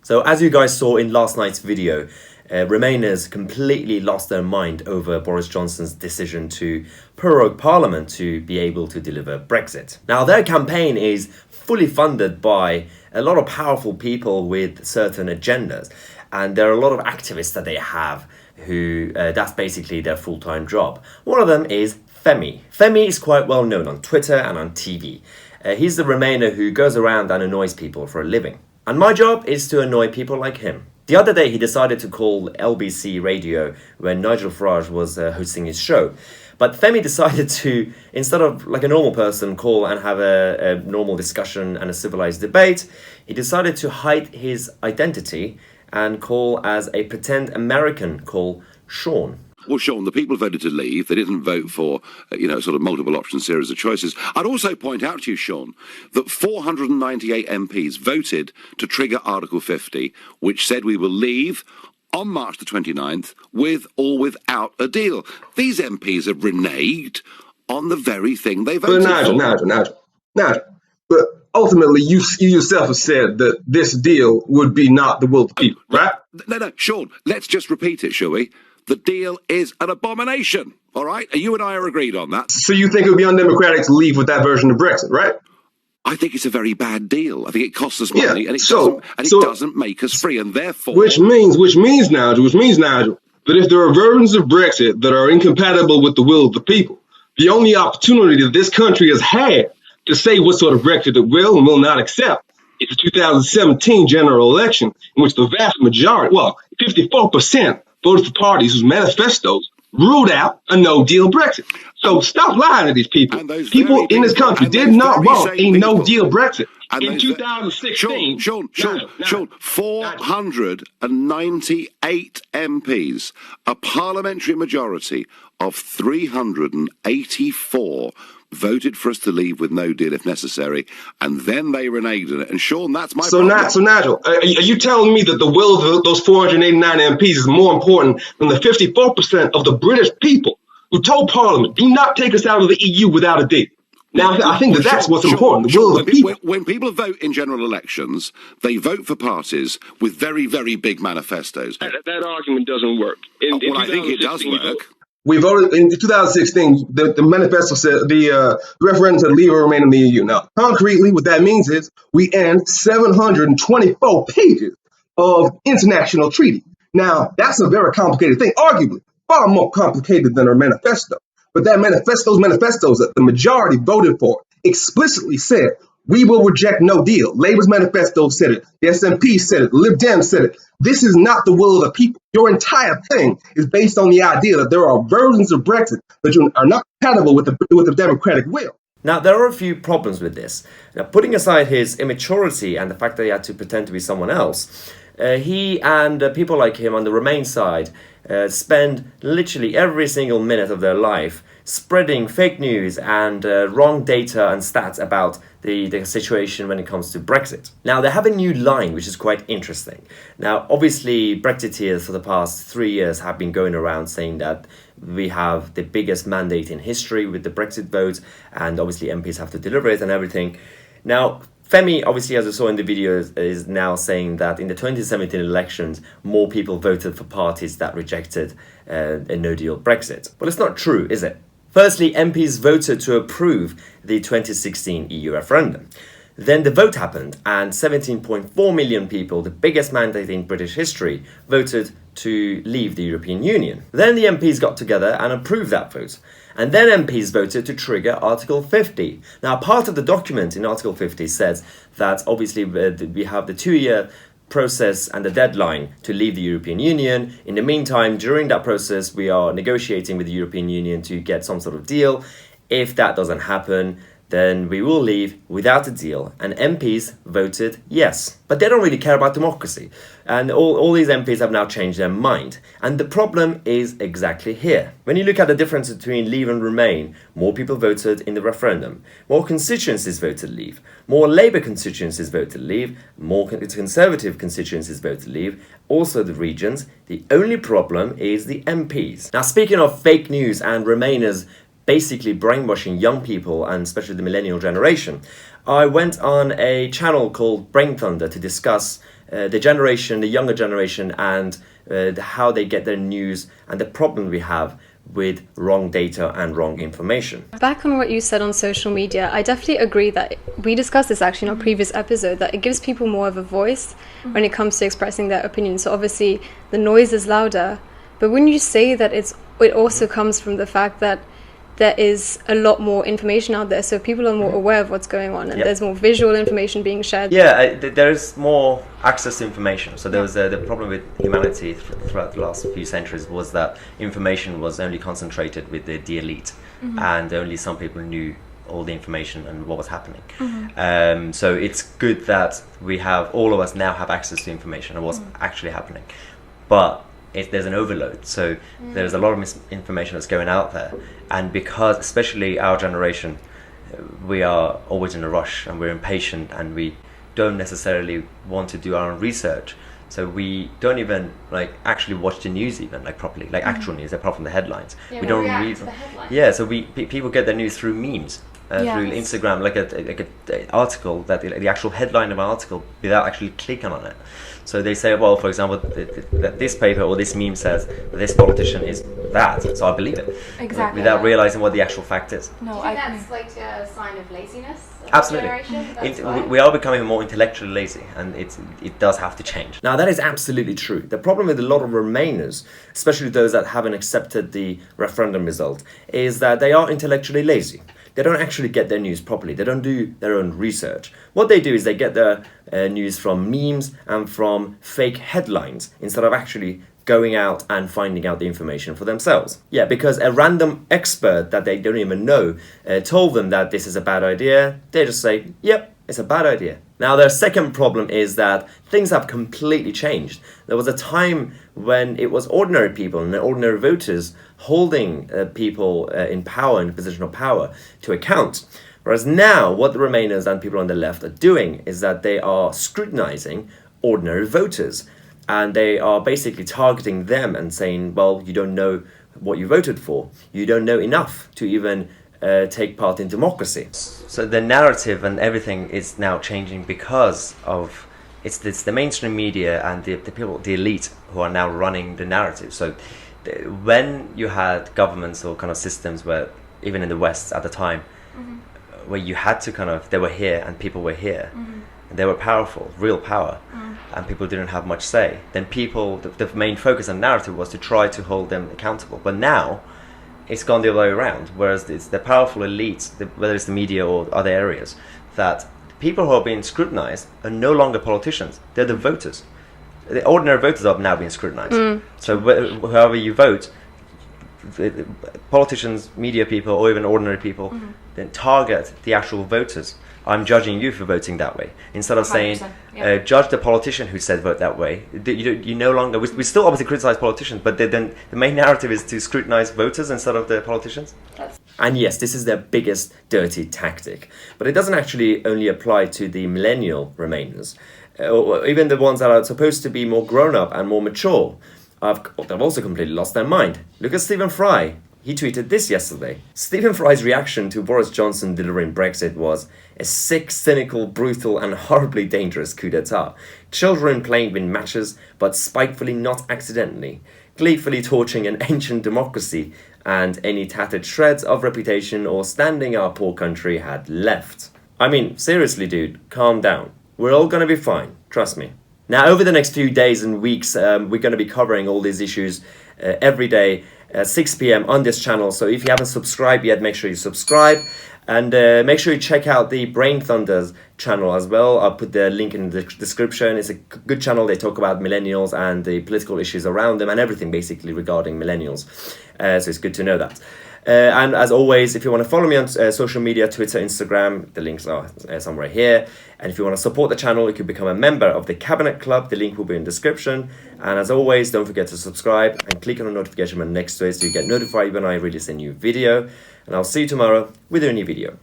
So as you guys saw in last night's video, Remainers completely lost their mind over Boris Johnson's decision to prorogue Parliament to be able to deliver Brexit. Now, their campaign is fully funded by a lot of powerful people with certain agendas, and there are a lot of activists that they have who that's basically their full-time job. One of them is Femi. Femi is quite well known on Twitter and on TV. He's the Remainer who goes around and annoys people for a living. And my job is to annoy people like him. The other day he decided to call LBC Radio when Nigel Farage was hosting his show. But Femi decided to, instead of like a normal person, call and have a normal discussion and a civilized debate, he decided to hide his identity and call as a pretend American called Sean. Well, Sean, the people voted to leave. They didn't vote for, sort of multiple option series of choices. I'd also point out to you, Sean, that 498 MPs voted to trigger Article 50, which said we will leave on March the 29th with or without a deal. These MPs have reneged on the very thing they voted for. Nigel. But ultimately, you yourself have said that this deal would be not the will of the people, right? No, Sean, let's just repeat it, shall we? The deal is an abomination, all right? You and I are agreed on that. So you think it would be undemocratic to leave with that version of Brexit, right? I think it's a very bad deal. I think it costs us money, and it doesn't make us free, and therefore... Which means, Nigel, that if there are versions of Brexit that are incompatible with the will of the people, the only opportunity that this country has had to say what sort of Brexit it will and will not accept is the 2017 general election, in which the vast majority, 54%, voted for parties whose manifestos ruled out a no-deal Brexit. So stop lying to these people. People in this country did not want a no-deal Brexit. In 2016... Sean, 498 MPs, a parliamentary majority of 384, voted for us to leave with no deal if necessary, and then they reneged on it. And Sean, that's my problem. So Nigel, are you telling me that the will of those 489 MPs is more important than the 54% of the British people who told Parliament, do not take us out of the EU without a deal? Now, I think that's what's important, the will of the people. When people vote in general elections, they vote for parties with very, very big manifestos. That argument doesn't work. I think it does work. We voted in 2016, the manifesto said, the referendum said leave or remain in the EU. Now, concretely, what that means is we end 724 pages of international treaty. Now, that's a very complicated thing, arguably far more complicated than our manifesto. But that manifestos that the majority voted for explicitly said, we will reject no deal. Labour's manifesto said it. The SNP said it. The Lib Dems said it. This is not the will of the people. Your entire thing is based on the idea that there are versions of Brexit that are not compatible with the democratic will. Now, there are a few problems with this. Now, putting aside his immaturity and the fact that he had to pretend to be someone else, he and people like him on the Remain side spend literally every single minute of their life spreading fake news and wrong data and stats about the situation when it comes to Brexit. Now, they have a new line, which is quite interesting. Now, obviously, Brexiteers for the past 3 years have been going around saying that we have the biggest mandate in history with the Brexit vote, and obviously MPs have to deliver it and everything. Now, Femi, obviously, as you saw in the video, is now saying that in the 2017 elections, more people voted for parties that rejected a no-deal Brexit. Well, it's not true, is it? Firstly, MPs voted to approve the 2016 EU referendum. Then the vote happened, and 17.4 million people, the biggest mandate in British history, voted to leave the European Union. Then the MPs got together and approved that vote. And then MPs voted to trigger Article 50. Now, part of the document in Article 50 says that obviously we have the 2-year process and the deadline to leave the European Union. In the meantime, during that process, we are negotiating with the European Union to get some sort of deal. If that doesn't happen, then we will leave without a deal. And MPs voted yes. But they don't really care about democracy. And all these MPs have now changed their mind. And the problem is exactly here. When you look at the difference between Leave and Remain, more people voted in the referendum. More constituencies voted Leave. More Labour constituencies voted Leave. More Conservative constituencies voted Leave. Also the regions. The only problem is the MPs. Now, speaking of fake news and Remainers basically brainwashing young people, and especially the millennial generation, I went on a channel called Brain Thunder to discuss the younger generation, and how they get their news, and the problem we have with wrong data and wrong information. Back on what you said on social media, I definitely agree that we discussed this actually in our previous episode, that it gives people more of a voice when it comes to expressing their opinions. So obviously the noise is louder, but when you say that it also comes from the fact that there is a lot more information out there, so people are more aware of what's going on, and there's more visual information being shared. Yeah, there's more access to information. So there was the problem with humanity throughout the last few centuries was that information was only concentrated with the elite, and only some people knew all the information and what was happening. So it's good that all of us now have access to information and what's actually happening. But there's an overload, so there's a lot of misinformation that's going out there, and because especially our generation, we are always in a rush and we're impatient and we don't necessarily want to do our own research, so we don't even actually watch the news properly, actual news apart from the headlines. We don't read them. So people get their news through memes, through Instagram, like a article, that the actual headline of an article, without actually clicking on it. So they say, well, for example, that this paper or this meme says that this politician is that, so I believe it. Exactly. Without realizing what the actual fact is. No, I think that's a sign of laziness? Absolutely. We are becoming more intellectually lazy, and it does have to change. Now, that is absolutely true. The problem with a lot of Remainers, especially those that haven't accepted the referendum result, is that they are intellectually lazy. They don't actually get their news properly. They don't do their own research. What they do is they get their news from memes and from fake headlines instead of actually going out and finding out the information for themselves. Yeah, because a random expert that they don't even know told them that this is a bad idea. They just say, yep, it's a bad idea. Now, their second problem is that things have completely changed. There was a time when it was ordinary people and ordinary voters holding people in power, in a position of power, to account. Whereas now, what the Remainers and people on the left are doing is that they are scrutinizing ordinary voters. And they are basically targeting them and saying, well, you don't know what you voted for. You don't know enough to even take part in democracy. So the narrative and everything is now changing because of it's the mainstream media and the people, the elite, who are now running the narrative. So when you had governments or kind of systems where, even in the West at the time, where you had to they were here and people were here, and they were powerful, real power, and people didn't have much say, then people, the main focus and narrative was to try to hold them accountable. But now, it's gone the other way around, whereas it's the powerful elites, whether it's the media or other areas, that people who are being scrutinized are no longer politicians, they're the voters. The ordinary voters are now being scrutinized. So however you vote, politicians, media people, or even ordinary people, then target the actual voters. I'm judging you for voting that way, instead of saying judge the politician who said vote that way. You no longer, we still obviously criticize politicians, but then the main narrative is to scrutinize voters instead of the politicians. And yes, this is their biggest dirty tactic, but it doesn't actually only apply to the millennial Remainers, or even the ones that are supposed to be more grown up and more mature. They've also completely lost their mind. Look at Stephen Fry. He tweeted this yesterday. Stephen Fry's reaction to Boris Johnson delivering Brexit was a sick, cynical, brutal and horribly dangerous coup d'etat. Children playing with matches, but spitefully, not accidentally. Gleefully torching an ancient democracy and any tattered shreds of reputation or standing our poor country had left. I mean, seriously, dude, calm down. We're all gonna be fine, trust me. Now, over the next few days and weeks, we're going to be covering all these issues every day at 6 p.m. on this channel. So if you haven't subscribed yet, make sure you subscribe. And make sure you check out the Brain Thunders channel as well. I'll put the link in the description. It's a good channel. They talk about millennials and the political issues around them and everything basically regarding millennials. So it's good to know that. And as always, if you want to follow me on social media, Twitter, Instagram, the links are somewhere here. And if you want to support the channel, you can become a member of the Cabinet Club. The link will be in the description. And as always, don't forget to subscribe and click on the notification button next to it so you get notified when I release a new video. And I'll see you tomorrow with a new video.